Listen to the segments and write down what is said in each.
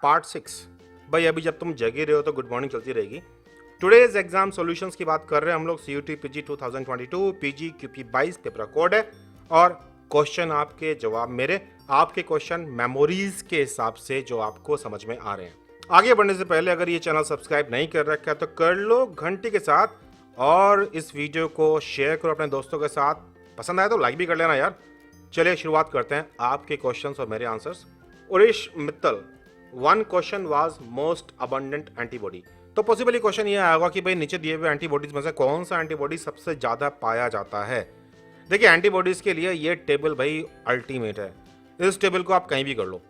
Part 6। भाई अभी जब तुम जगे रहे हो तो गुड मॉर्निंग चलती रहेगी। टुडेज एग्जाम सॉल्यूशंस की बात कर रहे हैं हम लोग। CUET PG 2022 PG QP 22 paper code है और क्वेश्चन आपके जवाब मेरे, आपके क्वेश्चन मेमोरीज के हिसाब से जो आपको समझ में आ रहे हैं। आगे बढ़ने से पहले अगर ये चैनल सब्सक्राइब नहीं कर रखा है तो कर लो घंटी के साथ, और इस वीडियो को शेयर करो अपने दोस्तों के साथ। पसंद आए तो लाइक भी कर लेना यार। चलिए शुरुआत करते हैं आपके क्वेश्चंस और मेरे answers. Urish Mittal, one question was most abundant antibody. तो पॉसिबली क्वेश्चन ये आएगा कि भाई नीचे दिए हुए एंटीबॉडीज में से कौन सा एंटीबॉडी सबसे ज्यादा पाया जाता है। देखिए एंटीबॉडीज के लिए ये टेबल भाई अल्टीमेट है, इस टेबल को आप कहीं भी कर लो।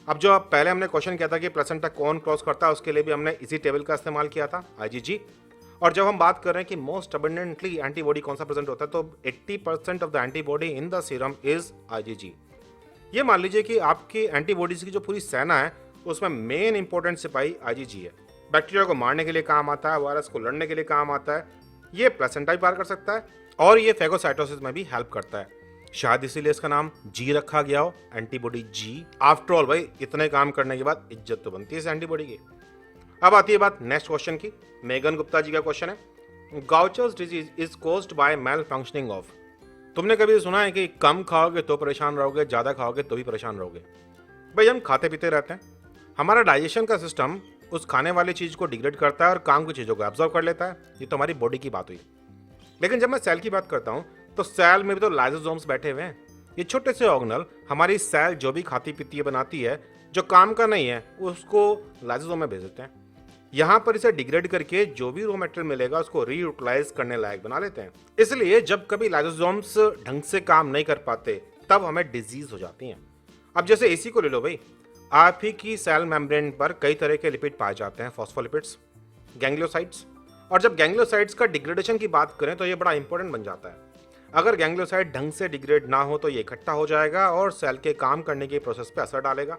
अब जो पहले हमने क्वेश्चन किया था कि प्लेसेंटा कौन क्रॉस करता है, उसके लिए भी हमने इसी टेबल का इस्तेमाल किया था, IgG। और जब हम बात कर रहे हैं कि मोस्ट अबंडेंटली एंटीबॉडी कौन सा प्रेजेंट होता है, तो 80% of the antibody in the serum is IgG। ये मान लीजिए कि आपकी एंटीबॉडीज की जो पूरी सेना है उसमें मेन इंपॉर्टेंट सिपाही IgG है। बैक्टीरिया को मारने के लिए काम आता है, वायरस को लड़ने के लिए काम आता है, ये प्लेसेंटा भी पार कर सकता है और ये फेगोसाइटोसिस में भी हेल्प करता है। शायद इसीलिए इसका नाम G रखा गया हो, एंटीबॉडी G। आफ्टर ऑल भाई इतने काम करने के बाद इज्जत तो बनती है इस एंटीबॉडी की। अब आती है बात नेक्स्ट क्वेश्चन की। मेगन गुप्ता जी का क्वेश्चन है, Gaucher's disease is caused by malfunctioning of. तुमने कभी सुना है कि कम खाओगे तो परेशान रहोगे, ज्यादा खाओगे तो भी परेशान रहोगे? भाई हम खाते पीते रहते हैं, हमारा डाइजेशन का सिस्टम उस खाने वाली चीज को डिग्रेड करता है और काम की चीजों को एब्जॉर्ब कर लेता है। ये तो हमारी बॉडी की बात हुई। लेकिन जब मैं सेल की बात करता हूँ तो सेल में भी तो लाइसोसोम्स बैठे हुए हैं। ये छोटे से ऑर्गेनल हमारी सेल जो भी खाती पीती है बनाती है, जो काम का नहीं है उसको लाइसोसोम में भेज देते हैं। यहाँ पर इसे डिग्रेड करके जो भी रॉ मटेरियल मिलेगा उसको रीयूटिलाइज करने लायक बना लेते हैं। इसलिए जब कभी लाइसोसोम्स ढंग से काम नहीं कर पाते तब हमें डिजीज हो जाती हैं। अब जैसे एसी को ले लो भाई, आप ही की सेल मेम्ब्रेन पर कई तरह के लिपिड पाए जाते हैं, फॉस्फोलिपिड्स, गैंग्लियोसाइड्स। और जब गैंग्लियोसाइड्स का डिग्रेडेशन की बात करें तो ये बड़ा इंपॉर्टेंट बन जाता है। अगर गैंग्लियोसाइड ढंग से डिग्रेड ना हो तो ये इकट्ठा हो जाएगा और सेल के काम करने के प्रोसेस पे असर डालेगा।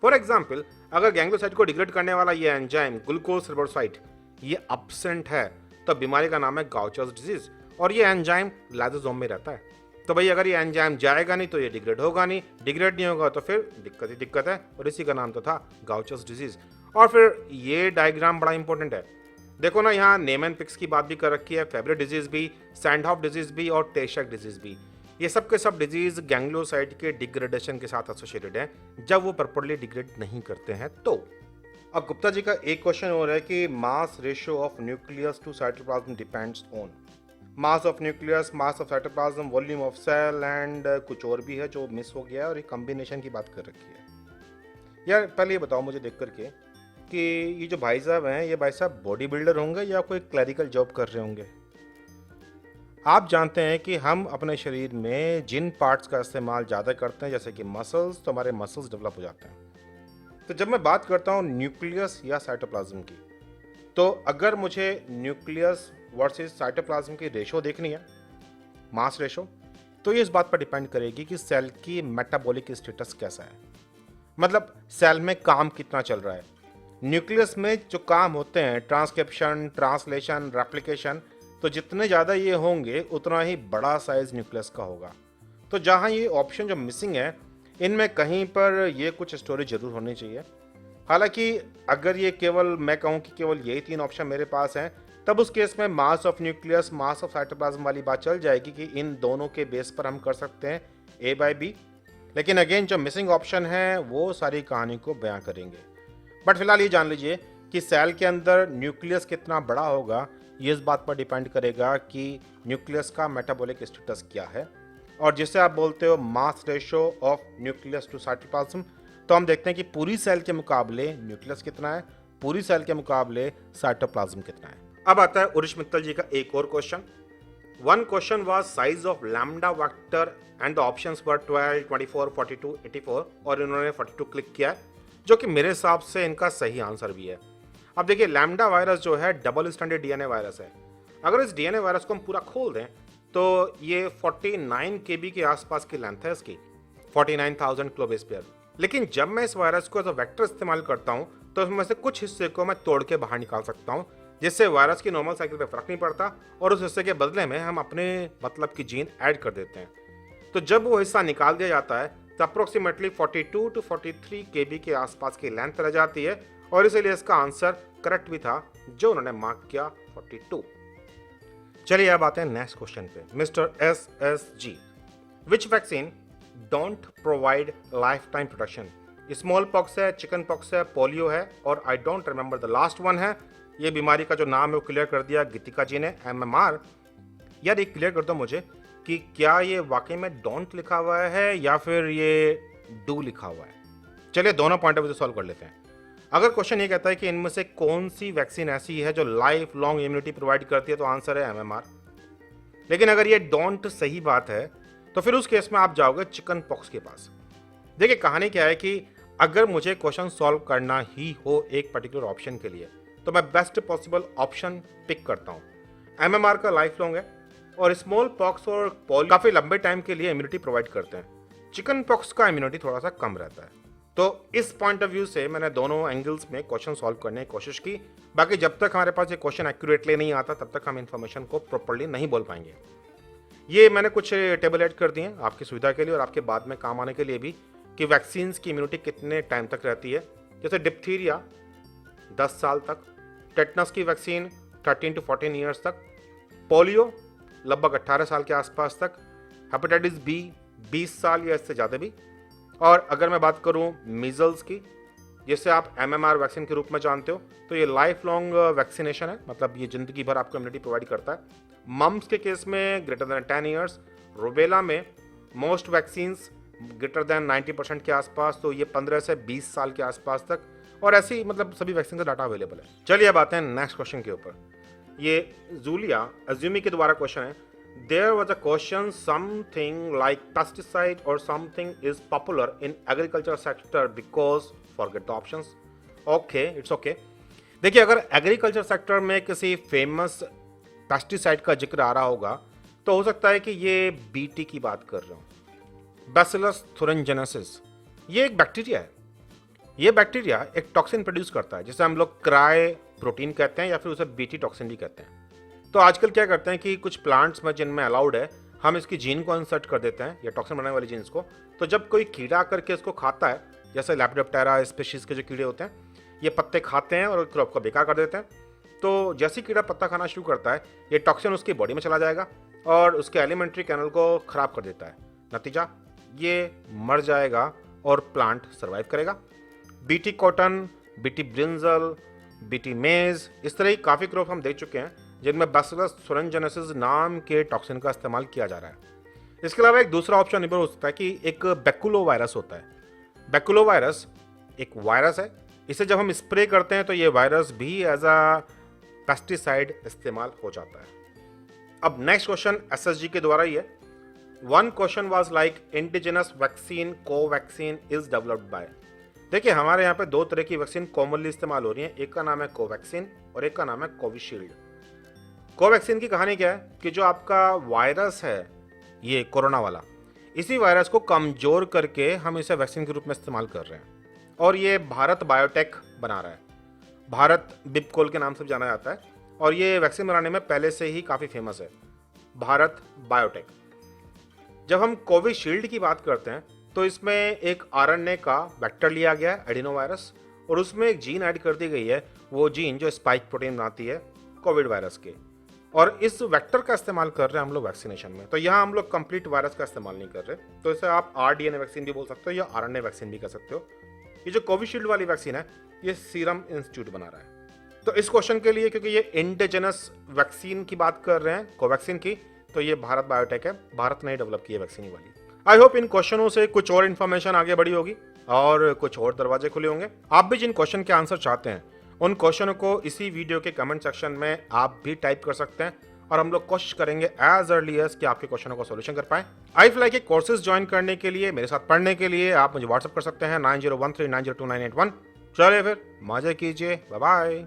फॉर एग्जाम्पल, अगर गैंग्लियोसाइड को डिग्रेड करने वाला ये एंजाइम ग्लूकोज रिबोसाइड ये एब्सेंट है तो बीमारी का नाम है गाउचर्स डिजीज, और ये एंजाइम लाइसोसोम में रहता है। तो भाई अगर ये एंजाइम जाएगा नहीं तो ये डिग्रेड होगा नहीं, डिग्रेड नहीं होगा तो फिर दिक्कत ही दिक्कत है, और इसी का नाम तो था गाउचर्स डिजीज। और फिर ये डायग्राम बड़ा इंपॉर्टेंट है, देखो ना यहाँ नेम एंड पिक्स की बात भी कर रखी है, फेब्रे डिजीज भी, सैंडहॉफ डिजीज भी और टेशक डिजीज भी। ये सब के सब डिजीज गैंग्लियोसाइड के डिग्रेडेशन के साथ एसोसिएटेड हैं जब वो प्रॉपर्ली डिग्रेड नहीं करते हैं तो। अब गुप्ता जी का एक क्वेश्चन हो रहा है कि mass ratio of nucleus to cytoplasm depends on mass of nucleus, mass of cytoplasm, volume of cell and कुछ और भी है जो मिस हो गया है, और एक कॉम्बिनेशन की बात कर रखी है। यार पहले ये बताओ मुझे देख करके कि ये जो भाई साहब हैं, ये भाई साहब बॉडी बिल्डर होंगे या कोई क्लरिकल जॉब कर रहे होंगे? आप जानते हैं कि हम अपने शरीर में जिन पार्ट्स का इस्तेमाल ज़्यादा करते हैं जैसे कि मसल्स, तो हमारे मसल्स डेवलप हो जाते हैं। तो जब मैं बात करता हूँ न्यूक्लियस या साइटोप्लाज्म की, तो अगर मुझे न्यूक्लियस वर्सेस साइटोप्लाज्म की रेशो देखनी है, मास रेशो, तो ये इस बात पर डिपेंड करेगी कि सेल की मेटाबॉलिक स्टेटस कैसा है, मतलब सेल में काम कितना चल रहा है। न्यूक्लियस में जो काम होते हैं ट्रांसक्रिप्शन, ट्रांसलेशन, रेप्लिकेशन, तो जितने ज़्यादा ये होंगे उतना ही बड़ा साइज न्यूक्लियस का होगा। तो जहाँ ये ऑप्शन जो मिसिंग है इनमें कहीं पर ये कुछ स्टोरेज जरूर होनी चाहिए। हालांकि अगर ये केवल मैं कहूँ कि केवल यही 3 ऑप्शन मेरे पास हैं, तब उस केस में मास of nucleus, mass of cytoplasm वाली बात चल जाएगी कि इन दोनों के बेस पर हम कर सकते हैं A/B। लेकिन अगेन जो मिसिंग ऑप्शन है वो सारी कहानी को बयां करेंगे। बट फिलहाल ये जान लीजिए कि सेल के अंदर न्यूक्लियस कितना बड़ा होगा ये इस बात पर डिपेंड करेगा कि न्यूक्लियस का मेटाबॉलिक स्टेटस क्या है। और जिसे आप बोलते हो mass ratio of nucleus to cytoplasm, तो हम देखते हैं कि पूरी सेल के मुकाबले न्यूक्लियस कितना है, पूरी सेल के मुकाबले साइटोप्लाज्म कितना है। अब आता है उरिश मित्तल जी का एक और question. One question was size of lambda vector and the options वर 12, 24, 42, 84, और इन्होंने 42 क्लिक किया है, जो कि मेरे हिसाब से इनका सही आंसर भी है। अब देखिए लैम्डा वायरस जो है डबल स्टैंडर्ड DNA वायरस है। अगर इस DNA वायरस को हम पूरा खोल दें तो ये 49 KB के आसपास की लेंथ है इसकी, 49,000 किलोबेस। लेकिन जब मैं इस वायरस को एज अ वेक्टर इस्तेमाल करता हूँ तो उसमें से कुछ हिस्से को मैं तोड़ के बाहर निकाल सकता हूँ, जिससे वायरस की नॉर्मल साइकिल पे फर्क नहीं पड़ता और उस हिस्से के बदले में हम अपने मतलब की जीन ऐड कर देते हैं। तो जब वो हिस्सा निकाल दिया जाता है तो अप्रोक्सीमेटली 42 टू 43 केबी के आसपास की लेंथ रह जाती है और इसीलिए इसका आंसर करेक्ट भी था जो उन्होंने मार्क किया 42। चलिए अब आते हैं नेक्स्ट क्वेश्चन पे। Mister SSG, which vaccine don't provide life time protection? Small pox है, चिकन पॉक्स है, पोलियो है और I don't remember the last one है। ये बीमारी का जो नाम है वो क्लियर कर दिया गीतिका जी ने, MMR। यार ये क्लियर कर दो मुझे कि क्या ये वाकई में डोंट लिखा हुआ है या फिर ये डू लिखा हुआ है। चलिए दोनों पॉइंट ऑफ व्यू से सॉल्व कर लेते हैं। अगर क्वेश्चन ये कहता है कि इनमें से कौन सी वैक्सीन ऐसी है जो लाइफ लॉन्ग इम्यूनिटी प्रोवाइड करती है, तो आंसर है MMR। लेकिन अगर ये डोंट सही बात है तो फिर उस केस में आप जाओगे चिकन पॉक्स के पास। देखिए कहानी क्या है कि अगर मुझे क्वेश्चन सॉल्व करना ही हो एक पर्टिकुलर ऑप्शन के लिए तो मैं बेस्ट पॉसिबल ऑप्शन पिक करता हूं। MMR का लाइफ लॉन्ग है और स्मॉल पॉक्स और पोलियो काफी लंबे टाइम के लिए इम्यूनिटी प्रोवाइड करते हैं। चिकन पॉक्स का इम्यूनिटी थोड़ा सा कम रहता है। तो इस पॉइंट ऑफ व्यू से मैंने दोनों एंगल्स में क्वेश्चन सॉल्व करने की कोशिश की। बाकी जब तक हमारे पास ये क्वेश्चन एक्यूरेटली नहीं आता तब तक हम इन्फॉर्मेशन को प्रॉपर्ली नहीं बोल पाएंगे। ये मैंने कुछ टेबल ऐड कर दिए हैं आपकी सुविधा के लिए और आपके बाद में काम आने के लिए भी कि वैक्सीन्स की इम्यूनिटी कितने टाइम तक रहती है। जैसे डिप्थीरिया 10 साल तक, टेटनस की वैक्सीन 13 टू 14 ईयर्स तक, पोलियो लगभग 18 साल के आसपास तक, हेपेटाइटिस बी 20 साल या इससे ज़्यादा भी। और अगर मैं बात करूं मीजल्स की, जिसे आप MMR वैक्सीन के रूप में जानते हो, तो ये लाइफ लॉन्ग वैक्सीनेशन है, मतलब ये जिंदगी भर आपको इम्यूनिटी प्रोवाइड करता है। मम्स के केस में ग्रेटर देन 10 ईयर्स, रुबेला में मोस्ट वैक्सीन्स ग्रेटर देन 90% के आसपास, तो ये 15 से 20 साल के आसपास तक, और ऐसी मतलब सभी वैक्सीन का डाटा अवेलेबल है। चलिए अब आते हैं नेक्स्ट क्वेश्चन के ऊपर। ये जूलिया अज्यूमी के द्वारा क्वेश्चन है। There was a question something like pesticide or something is popular in agriculture sector because forget the options. Okay, it's okay. देखिए अगर एग्रीकल्चर सेक्टर में किसी फेमस पेस्टिसाइड का जिक्र आ रहा होगा तो हो सकता है कि ये BT की बात कर रहा हूँ, बैसिलस thuringiensis। ये एक बैक्टीरिया है। ये बैक्टीरिया एक टॉक्सिन प्रोड्यूस करता है जिसे हम लोग क्राई प्रोटीन कहते हैं या फिर उसे BT टॉक्सिन भी कहते हैं। तो आजकल क्या करते हैं कि कुछ प्लांट्स में जिनमें अलाउड है हम इसकी जीन को इंसर्ट कर देते हैं, या टॉक्सिन बनाने वाली जीन्स को। तो जब कोई कीड़ा करके इसको खाता है, जैसे लैपिडोप्टेरा स्पीशीज के जो कीड़े होते हैं, ये पत्ते खाते हैं और क्रॉप को बेकार कर देते हैं। तो जैसे ही कीड़ा पत्ता खाना शुरू करता है ये टॉक्सिन उसकी बॉडी में चला जाएगा और उसके एलिमेंट्री कैनल को ख़राब कर देता है। नतीजा ये मर जाएगा और प्लांट सर्वाइव करेगा। BT cotton, BT brinjal, BT मेज, इस तरह की काफ़ी क्रॉप हम देख चुके हैं जिनमें बैसिलस thuringiensis नाम के टॉक्सिन का इस्तेमाल किया जा रहा है। इसके अलावा एक दूसरा ऑप्शन हो सकता है कि एक बैकुलो वायरस होता है। बैकुलो वायरस एक वायरस है, इसे जब हम स्प्रे करते हैं तो ये वायरस भी एज अ पेस्टिसाइड इस्तेमाल हो जाता है। अब नेक्स्ट क्वेश्चन SSG के द्वारा ही है। One question was like indigenous vaccine Covaxin is developed by. देखिए हमारे यहाँ पे दो तरह की वैक्सीन कॉमनली इस्तेमाल हो रही है, एक का नाम है कोवैक्सीन और एक का नाम है कोविशील्ड। कोवैक्सीन की कहानी क्या है कि जो आपका वायरस है ये कोरोना वाला, इसी वायरस को कमजोर करके हम इसे वैक्सीन के रूप में इस्तेमाल कर रहे हैं और ये भारत बायोटेक बना रहा है। भारत बिपकोल के नाम से जाना जाता है और ये वैक्सीन बनाने में पहले से ही काफ़ी फेमस है, भारत बायोटेक। जब हम कोविशील्ड की बात करते हैं तो इसमें एक RNA का वेक्टर लिया गया है, एडिनो वायरस, और उसमें एक जीन ऐड कर दी गई है, वो जीन जो स्पाइक प्रोटीन बनाती है कोविड वायरस के, और इस वेक्टर का इस्तेमाल कर रहे हैं हम लोग वैक्सीनेशन में। तो यहाँ हम लोग कंप्लीट वायरस का इस्तेमाल नहीं कर रहे, तो इसे आप RDNA वैक्सीन भी बोल सकते हो या RNA वैक्सीन भी कह सकते हो। ये जो कोविशील्ड वाली वैक्सीन है ये सीरम इंस्टीट्यूट बना रहा है। तो इस क्वेश्चन के लिए क्योंकि ये इंडिजिनस वैक्सीन की बात कर रहे हैं कोवैक्सीन की, तो ये भारत बायोटेक है, भारत ने डेवलप की है वैक्सीन वाली। आई होप इन क्वेश्चनों से कुछ और इन्फॉर्मेशन आगे बढ़ी होगी और कुछ और दरवाजे खुले होंगे। आप भी जिन क्वेश्चन के आंसर चाहते हैं उन क्वेश्चनों को इसी वीडियो के कमेंट सेक्शन में आप भी टाइप कर सकते हैं और हम लोग कोशिश करेंगे एज अर्ली एज कि आपके क्वेश्चनों को सोल्यूशन कर पाएं। iFly के कोर्सेज ज्वाइन करने के लिए, मेरे साथ पढ़ने के लिए आप मुझे व्हाट्सअप कर सकते हैं 9013902981। चलिए फिर मजे कीजिए, बाय बाय।